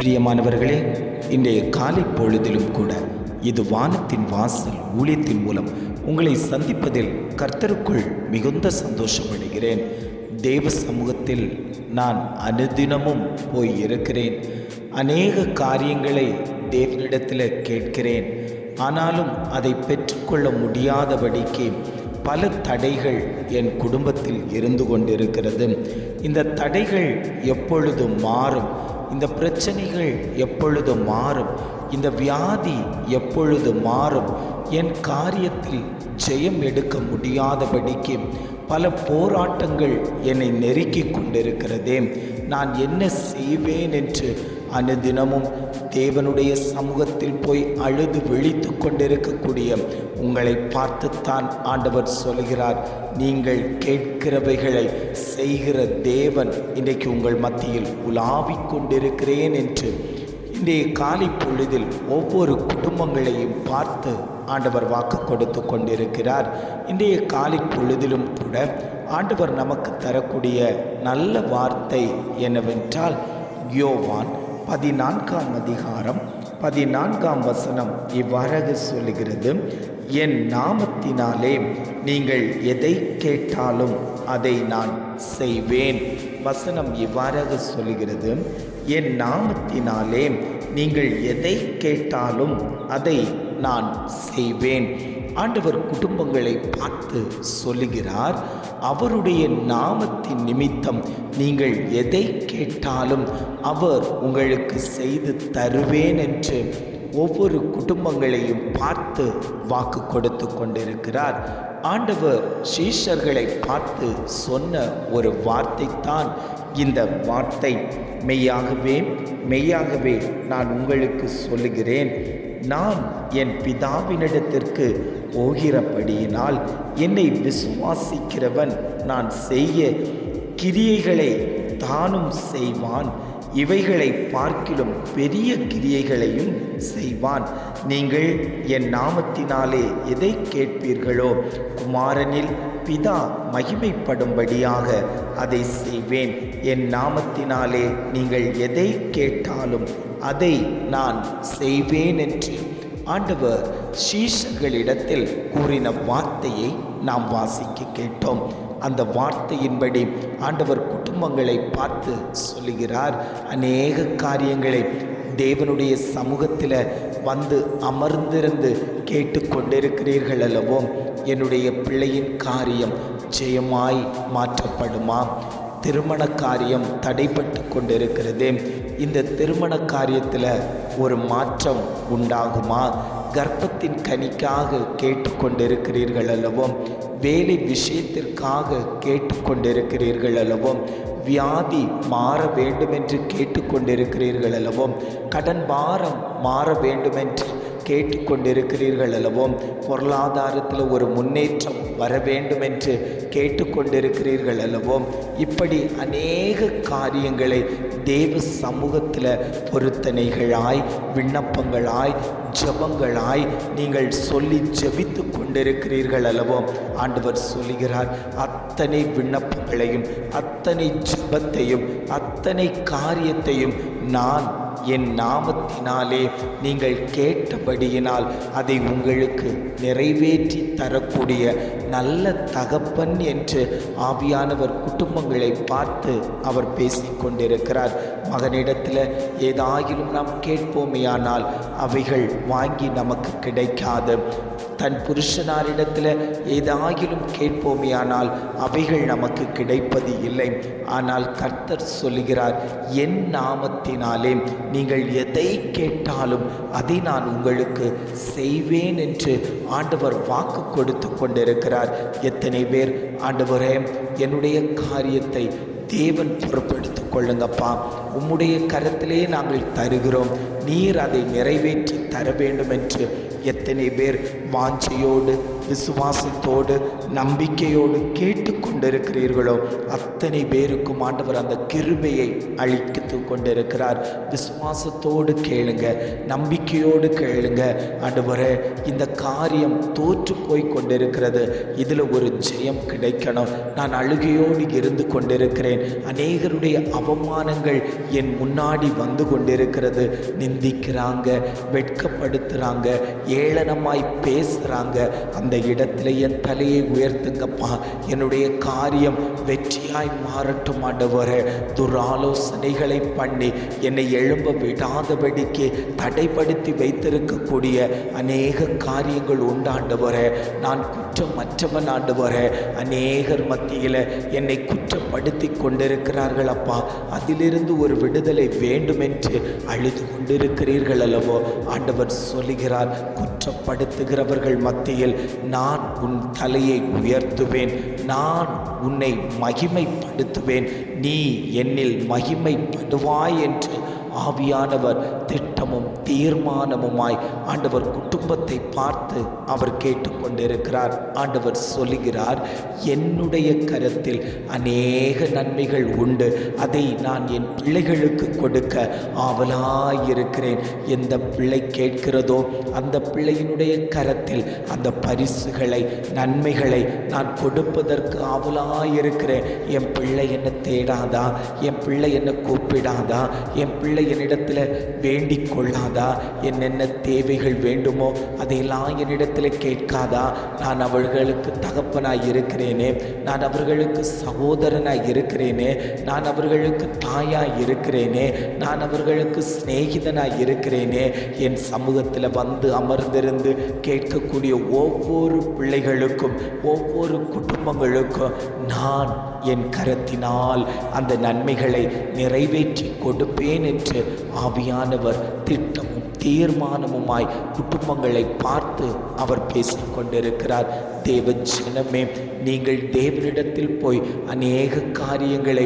பிரியமானவர்களே, இன்றைய காலை பொழுதிலும் கூட இது வானத்தின் வாசல் ஊழியத்தின் மூலம் உங்களை சந்திப்பதில் கர்த்தருக்குள் மிகுந்த சந்தோஷப்படுகிறேன். தேவ சமூகத்தில் நான் அனுதினமும் போய் இருக்கிறேன். அநேக காரியங்களை தேவனிடத்தில் கேட்கிறேன். ஆனாலும் அதை பெற்றுக்கொள்ள முடியாதபடிக்கு பல தடைகள் என் குடும்பத்தில் இருந்து கொண்டிருக்கிறது. இந்த தடைகள் எப்பொழுது மாறும்? இந்த பிரச்சனைகள் எப்பொழுது மாறும்? இந்த வியாதி எப்பொழுது மாறும்? என் காரியத்தில் ஜெயம் எடுக்க முடியாதபடிக்கு பல போராட்டங்கள் என்னை நெருக்கி கொண்டிருக்கிறதே. நான் என்ன செய்வேன் என்று அனுதினமும் தேவனுடைய சமூகத்தில் போய் அழுது விழித்து கொண்டிருக்கக்கூடிய உங்களை பார்த்துத்தான் ஆண்டவர் சொல்கிறார், நீங்கள் கேட்கிறவைகளை செய்கிற தேவன் இன்றைக்கு உங்கள் மத்தியில் உலாவிக் கொண்டிருக்கிறேன் என்று இன்றைய காலை பொழுதில் ஒவ்வொரு குடும்பங்களையும் பார்த்து ஆண்டவர் வாக்கு கொடுத்து கொண்டிருக்கிறார். இன்றைய காலை பொழுதிலும் கூட ஆண்டவர் நமக்கு தரக்கூடிய நல்ல வார்த்தை என்னவென்றால், யோவான் 14ஆம் அதிகாரம் 14ஆம் வசனம் இவ்வாறாக சொல்லுகிறது, என் நாமத்தினாலே நீங்கள் எதை கேட்டாலும் அதை நான் செய்வேன். வசனம் இவ்வாறாக சொல்லுகிறது, என் நாமத்தினாலே நீங்கள் எதை கேட்டாலும் அதை நான் செய்வேன். ஆண்டவர் குடும்பங்களை பார்த்து சொல்லுகிறார், அவருடைய நாமத்தின் நிமித்தம் நீங்கள் எதை கேட்டாலும் அவர் உங்களுக்கு செய்து தருவேன் என்று ஒவ்வொரு குடும்பங்களையும் பார்த்து வாக்கு கொடுத்து கொண்டிருக்கிறார். ஆண்டவர் சீஷர்களை பார்த்து சொன்ன ஒரு வார்த்தை தான் இந்த வார்த்தை. மெய்யாகவே மெய்யாகவே நான் உங்களுக்கு சொல்லுகிறேன், நான் என் பிதாவினிடத்திற்கு போகிறபடியினால் என்னை விசுவாசிக்கிறவன் நான் செய்ய கிரியைகளை தானும் செய்வான், இவைகளை பார்க்கிலும் பெரிய கிரியைகளையும் செய்வான். நீங்கள் என் நாமத்தினாலே எதை கேட்பீர்களோ குமாரனில் பிதா மகிமைப்படும்படியாக அதை செய்வேன். என் நாமத்தினாலே நீங்கள் எதை கேட்டாலும் அதை நான் செய்வேன் என்று ஆண்டவர் சீஷர்களிடத்தில் கூறின வார்த்தையை நாம் வாசிக்க கேட்டோம். அந்த வார்த்தையின்படி ஆண்டவர் குடும்பங்களை பார்த்து சொல்லுகிறார், அநேக காரியங்களை தேவனுடைய சமூகத்தில் வந்து அமர்ந்திருந்து கேட்டுக்கொண்டிருக்கிறீர்கள் அல்லவோ, என்னுடைய பிள்ளையின் காரியம் ஜெயமாய் மாற்றப்படுமா? திருமண காரியம் தடைப்பட்டு கொண்டிருக்கிறது, இந்த திருமண காரியத்தில் ஒரு மாற்றம் உண்டாகுமா? கர்ப்பத்தின் கனிக்காக கேட்டுக்கொண்டிருக்கிறீர்கள் அல்லவோ, வேலை விஷயத்திற்காக கேட்டுக்கொண்டிருக்கிறீர்கள் அல்லவோ, வியாதி மாற வேண்டுமென்று கேட்டுக்கொண்டிருக்கிறீர்கள் அல்லவோ, கடன் பாரம் மாற வேண்டுமென்று கேட்டுக்கொண்டிருக்கிறீர்கள் அல்லவோ, பொருளாதாரத்தில் ஒரு முன்னேற்றம் வர வேண்டும் என்று கேட்டுக்கொண்டிருக்கிறீர்கள் அல்லவோ, இப்படி அநேக காரியங்களை தேவ சமூகத்தில் பொருத்தனைகளாய் விண்ணப்பங்களாய் ஜெபங்களாய் நீங்கள் சொல்லி ஜெபித்து கொண்டிருக்கிறீர்கள் அல்லவோ. ஆண்டவர் சொல்லுகிறார், அத்தனை விண்ணப்பங்களையும் அத்தனை ஜெபத்தையும் அத்தனை காரியத்தையும் நான் என் நாமத்தினாலே நீங்கள் கேட்டபடியினால் அதை உங்களுக்கு நிறைவேற்றி தரக்கூடிய நல்ல தகப்பன் என்று ஆவியானவர் குடும்பங்களை பார்த்து அவர் பேசிக்கொண்டிருக்கிறார். மகனிடத்தில் ஏதாயிலும் நாம் கேட்போமேயானால் அவைகள் வாங்கி நமக்கு கிடைக்காது. தன் புருஷனாரிடத்தில் ஏதாகிலும் கேட்போமேயானால் அவைகள் நமக்கு கிடைப்பது இல்லை. ஆனால் கர்த்தர் சொல்லுகிறார், என் நாமத்தினாலே நீங்கள் எதை கேட்டாலும் அதை நான் உங்களுக்கு செய்வேன் என்று ஆண்டவர் வாக்கு கொடுத்து கொண்டிருக்கிறார். எத்தனை பேர், ஆண்டவரே என்னுடைய காரியத்தை தேவன் பொறுப்பெடுத்துக் கொள்ளுங்கப்பா, உம்முடைய கரத்திலே நாங்கள் தருகிறோம், நீர் அதை நிறைவேற்றி தர வேண்டும் என்று எத்தனை பேர் வாஞ்சையோடு விசுவாசத்தோடு நம்பிக்கையோடு கேட்டுக்கொண்டிருக்கிறீர்களோ அத்தனை பேருக்கும் ஆண்டவர் அந்த கிருபையை அளித்து கொண்டிருக்கிறார். விசுவாசத்தோடு கேளுங்க, நம்பிக்கையோடு கேளுங்க. ஆண்டவரே, இந்த காரியம் தோற்று போய் கொண்டிருக்கிறது, இதில் ஒரு ஜெயம் கிடைக்கணும். நான் அழுகையோடு இருந்து கொண்டிருக்கிறேன். அநேகருடைய அவமானங்கள் என் முன்னாடி வந்து கொண்டிருக்கிறது. நிந்திக்கிறாங்க, வெட்கப்படுத்துகிறாங்க, ஏளனமாய் பேசுகிறாங்க. அந்த இடத்துல என் தலையை உயர்த்துங்கப்பா. என்னுடைய காரியம் வெற்றியாய் மாறட்டும் ஆண்டவரே. துராலோசனைகளை பண்ணி என்னை எழும்ப விடாதபடிக்கு தடைப்படுத்தி வைத்திருக்கக்கூடிய அநேக காரியங்கள் உண்டாண்டவரே. நான் குற்றமற்றவன் ஆண்டவரே. அநேகர் மத்தியில் என்னை குற்றப்படுத்தி கொண்டிருக்கிறார்கள் அப்பா. அதிலிருந்து ஒரு விடுதலை வேண்டுமென்று அழுது கொண்டிருக்கிறீர்கள் அல்லவோ. ஆண்டவர் சொல்லுகிறார், குற்றப்படுத்துகிறவர்கள் மத்தியில் நான் உன் தலையை உயர்த்துவேன், நான் உன்னை மகிமைப்படுத்துவேன், நீ என்னில் மகிமைப்படுவாய் என்று ஆவியானவர் திட்டமும் தீர்மானமுமாய் ஆண்டவர் குடும்பத்தை பார்த்து அவர் கேட்டுக்கொண்டிருக்கிறார். ஆண்டவர் சொல்லுகிறார், என்னுடைய கரத்தில் அநேக நன்மைகள் உண்டு, அதை நான் என் பிள்ளைகளுக்கு கொடுக்க ஆவலாயிருக்கிறேன். எந்த பிள்ளை கேட்கிறதோ அந்த பிள்ளையினுடைய கரத்தில் அந்த பரிசுகளை, நன்மைகளை நான் கொடுப்பதற்கு ஆவலாயிருக்கிறேன். என் பிள்ளை என்ன தேடாதா? என் பிள்ளை என்ன கூப்பிடாதா? என் பிள்ளை என்னிடத்தில் வேண்டிக் கொள்ளாதா? என்னென்ன தேவைகள் வேண்டுமோ அதையெல்லாம் என்னிடத்தில் கேட்காதா? நான் அவர்களுக்கு தகப்பனாய் இருக்கிறேனே, நான் அவர்களுக்கு சகோதரனாய் இருக்கிறேனே, நான் அவர்களுக்கு தாயாய் இருக்கிறேனே, நான் அவர்களுக்கு சிநேகிதனாய் இருக்கிறேனே. என் சமூகத்தில் வந்து அமர்ந்திருந்து கேட்கக்கூடிய ஒவ்வொரு பிள்ளைகளுக்கும், ஒவ்வொரு குடும்பங்களுக்கும் நான் என் கரத்தினால் அந்த நன்மைகளை நிறைவேற்றி கொடுப்பேன் என்று ஆவியானவர் திட்டமும் தீர்மானமுமாய் குடும்பங்களை பார்த்து அவர் பேசிக்கொண்டிருக்கிறார். தேவ ஜனமே, நீங்கள் தேவனிடத்தில் போய் அநேக காரியங்களை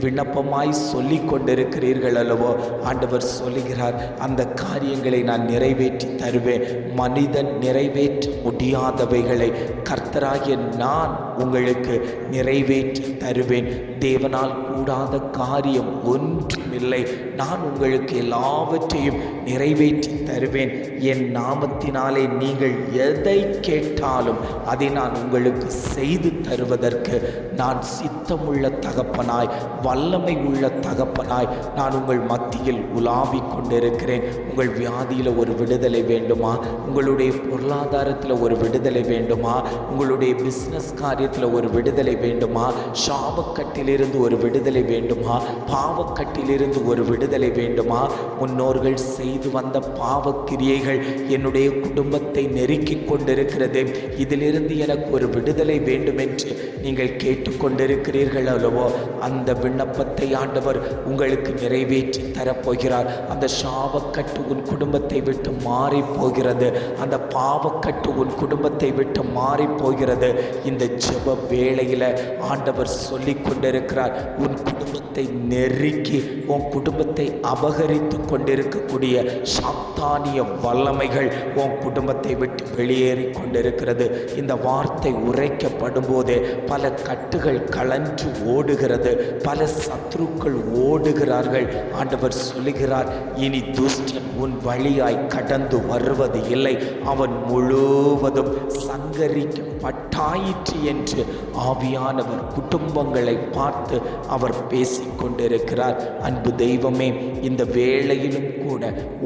விண்ணப்பமாய் சொல்லி கொண்டிருக்கிறீர்கள் அல்லவோ. ஆண்டவர் சொல்லுகிறார், அந்த காரியங்களை நான் நிறைவேற்றி தருவேன். மனிதன் நிறைவேற்ற முடியாதவைகளை கர்த்தராகிய நான் உங்களுக்கு நிறைவேற்றி தருவேன். தேவனால் கூடாத காரியம் ஒன்றுமில்லை. நான் உங்களுக்கு எல்லாவற்றையும் நிறைவேற்றி தருவேன். என் நாமத்தினாலே நீங்கள் எதை கேட்டாலும் அதை நான் உங்களுக்கு செய்து தருவதற்கு நான் சித்தமுள்ள தகப்பனாய், வல்லமை உள்ள தகப்பனாய் நான் உங்கள் மத்தியில் உலாவிக் கொண்டிருக்கிறேன். உங்கள் வியாதியில் ஒரு விடுதலை வேண்டுமா? உங்களுடைய பொருளாதாரத்தில் ஒரு விடுதலை வேண்டுமா? உங்களுடைய பிஸ்னஸ் காரியத்தில் ஒரு விடுதலை வேண்டுமா? சாபக்கட்டிலிருந்து ஒரு விடுதலை வேண்டுமா? பாவக்கட்டிலிருந்து ஒரு விடுதலை வேண்டுமா? முன்னோர்கள் செய்து வந்த பாவக்கிரியைகள் என்னுடைய குடும்பத்தை நெருக்கி கொண்டிருக்கிறது, இதிலிருந்து எனக்கு ஒரு விடுதலை வேண்டும் என்று நீங்கள் கேட்டுக்கொண்டிருக்கிறீர்கள் அல்லவோ. அந்த விண்ணப்பத்தை ஆண்டவர் உங்களுக்கு நிறைவேற்றி தரப்போகிறார். அந்த சாபக்கட்டு உன் குடும்பத்தை விட்டு மாறி போகிறது. அந்த பாவக்கட்டு உன் குடும்பத்தை விட்டு மாறி போகிறது. இந்த ஜெப வேளையில் ஆண்டவர் சொல்லி கொண்டிருக்கிறார், உன் குடும்பத்தை நெருக்கி உன் குடும்பத்தை அபகரித்து கொண்டிருக்கக்கூடிய சாத்தானிய வல்லமைகள் உன் குடும்பத்தை விட்டு வெளியேறி கொண்டிருக்கிறது. இந்த வார்த்தை உரைக்கப்படும் போதே பல கட்டுகள் கலன்று ஓடுகிறது, பல சத்துருக்கள் ஓடுகிறார்கள். ஆண்டவர் சொல்லுகிறார், இனி துஷ்டன் உன் வழியாய் கடந்து வருவது இல்லை, அவன் முழுவதும் சங்கரிக்கப்பட்டாயிற்று என்று ஆவியானவர் குடும்பங்களை பார்த்து அவர் பேசிக்கொண்டிருக்கிறார். அன்பு தெய்வமே, இந்த வேளையிலும் கூட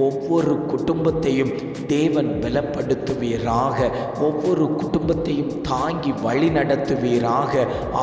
ஒவ்வொரு குடும்பத்தையும் தேவன் பலப்படுத்துவீராக, ஒவ்வொரு குடும்பத்தையும் தாங்கி வழி நடத்துவீராக.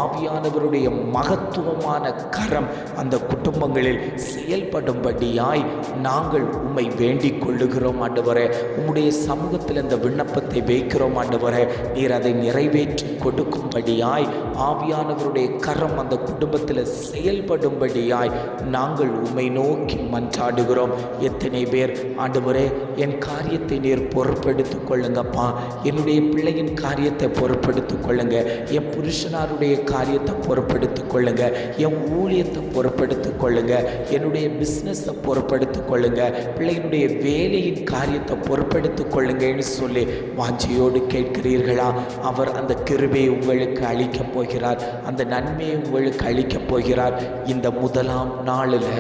ஆவியானவருடைய மகத்துவமான கரம் அந்த குடும்பங்களில் செயல்படும்படியாய் நாங்கள் உம்மை வேண்டிக் கொள்ளுகிறோம் ஆண்டவரே. உம்முடைய சமூகத்தில் இந்த விண்ணப்பத்தை வைக்கிறோம் ஆண்டவரே. நீர் அதை நிறைவேற்றி கொடுக்கும்படியாய் ஆவியானவருடைய கரம் அந்த குடும்பத்தில் செயல்படும்படியாய் நாங்கள் உம்மை நோக்கி மன்றாடுகிறோம். எத்தனை பேர் ஆண்டவரே, என் காரியத்தை நீர் பொறுப்பெடுத்துக் கொள்ளுங்கப்பா, என்னுடைய பிள்ளையின் காரியத்தை பொறுப்பெடுத்துக் கொள்ளுங்க, என் புருஷனாருடைய காரியத்தை பொறுப்பெடுத்துக் கொள்ளுங்க, என் ஊழியத்தை பொறுப்பெடுத்துக் கொள்ளுங்க, என்னுடைய பிஸ்னஸை பொறுப்பெடுத்துக் கொள்ளுங்க, பிள்ளையினுடைய வேலையின் காரியத்தை பொறுப்பெடுத்துக் கொள்ளுங்கன்னு சொல்லி வாஞ்சையோடு கேட்கிறீர்களா? அவர் அந்த கிருபையை உங்களுக்கு அளிக்கப் போகிறார், அந்த நன்மையை உங்களுக்கு அளிக்கப் போகிறார். இந்த முதலாம் நாளில்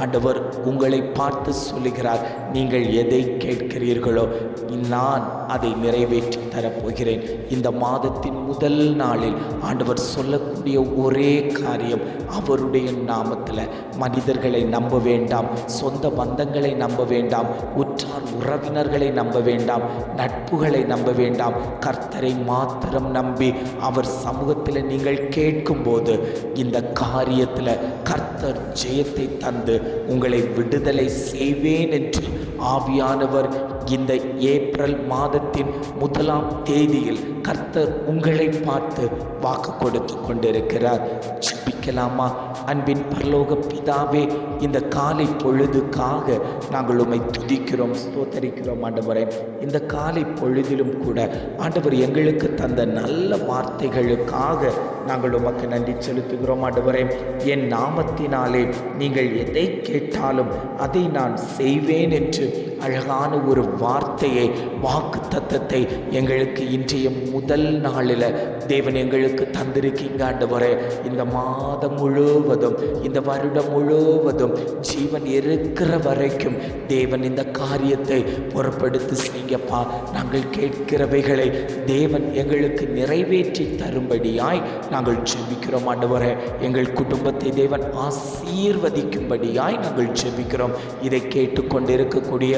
ஆண்டவர் உங்களை பார்த்து சொல்லுகிறார், நீங்கள் எதை கேட்கிறீர்களோ நான் அதை நிறைவேற்றி தரப்போகிறேன். இந்த மாதத்தின் முதல் நாளில் ஆண்டவர் சொல்லக்கூடிய ஒரே காரியம், அவருடைய நாமத்தில் மனிதர்களை நம்ப வேண்டாம், சொந்த பந்தங்களை நம்ப வேண்டாம், உற்றார் உறவினர்களை நம்ப வேண்டாம், நட்புகளை நம்ப வேண்டாம். கர்த்தரை மாத்திரம் நம்பி அவர் சமூகத்தில் நீங்கள் கேட்கும்போது இந்த காரியத்தில் கர்த்தர் ஜெயத்தை தந்து உங்களை விடுதலை செய்வேன் என்று ஆவியானவர் இந்த ஏப்ரல் மாதத்தின் முதலாம் தேதியில் கர்த்தர் உங்களை பார்த்து வாக்கு கொடுத்து கொண்டிருக்கிறார். ஜெபிக்கலாமா? அன்பின் பரலோக பிதாவே, இந்த காலை பொழுதுக்காக நாங்கள் உம்மை துதிக்கிறோம், ஸ்தோத்தரிக்கிறோம் ஆண்டவரே. இந்த காலை பொழுதிலும் கூட ஆண்டவர் எங்களுக்கு தந்த நல்ல வார்த்தைகளுக்காக நாங்கள் உமக்கு நன்றி செலுத்துகிறோம் ஆண்டவரே. என் நாமத்தினாலே நீங்கள் எதை கேட்டாலும் அதை நான் செய்வேன் என்று அழகான ஒரு வார்த்தையை, வாக்கு தத்தத்தை எங்களுக்கு இன்றைய முதல் நாளில் தேவன் எங்களுக்கு தந்திருக்கீங்க ஆண்டவரே. இந்த மாதம் முழுவதும், இந்த வருடம் முழுவதும் ஜீவன் இருக்கிற வரைக்கும் தேவன் இந்த காரியத்தை பொறுப்படுத்தி செய்யப்பா. நாங்கள் கேட்கிறவைகளை தேவன் எங்களுக்கு நிறைவேற்றி தரும்படியாய் நாங்கள் ஜெபிக்கிறோம் ஆண்டவரே. எங்கள் குடும்பத்தை தேவன் ஆசீர்வதிக்கும்படியாய் நாங்கள் ஜெபிக்கிறோம். இதை கேட்டுக்கொண்டிருக்கக்கூடிய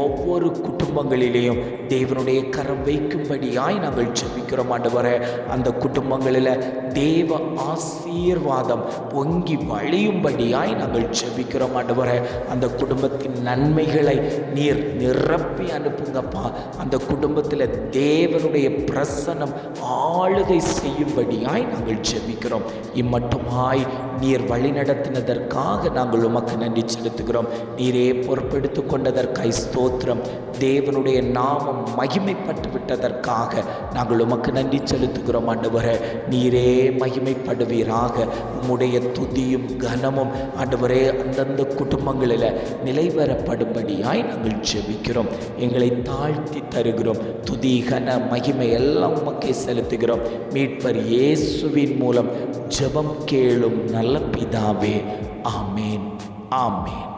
ஒவ்வொரு குடும்பங்களிலேயும் தேவனுடைய கரம் வைக்கும்படியாய் நாங்கள் ஜெபிக்கிறோம் ஆண்டவரே. அந்த குடும்பங்களில் தேவ ஆசீர்வாதம் பொங்கி வழியும்படியாய் நாங்கள் ஜெபிக்கிறோம் ஆண்டவரே. அந்த குடும்பத்தின் நன்மைகளை நீர் நிரப்பி அனுப்புங்கப்பா. அந்த குடும்பத்தில் தேவனுடைய பிரசன்னம் ஆளுகை செய்யும்படியாய் நாங்கள் ஜெபிக்கிறோம். இம்மட்டுமாய் நீர் வழிநடத்தினதற்காக நாங்கள் உமக்கு நன்றி செலுத்துகிறோம். நீரே பொறுப்பெடுத்து கொண்டதற்காய் ஸ்தோத்திரம். தேவனுடைய நாமம் மகிமைப்பட்டு விட்டதற்காக நாங்கள் உமக்கு நன்றி செலுத்துகிறோம் ஆண்டவரே. நீரே மகிமைப்படுவீராக. உம்முடைய துதியும் கனமும் ஆண்டவரே அந்தந்த குடும்பங்களில் நிலைவரப்படும்படியாய் நாங்கள் ஜெபிக்கிறோம். எங்களை தாழ்த்தி தருகிறோம். துதி கன மகிமை எல்லாம் உமக்கே செலுத்துகிறோம். மீட்பர் இயேசுவின் மூலம் ஜெபம் கேளும் நல்ல பிதாவே. ஆமேன், ஆமேன்.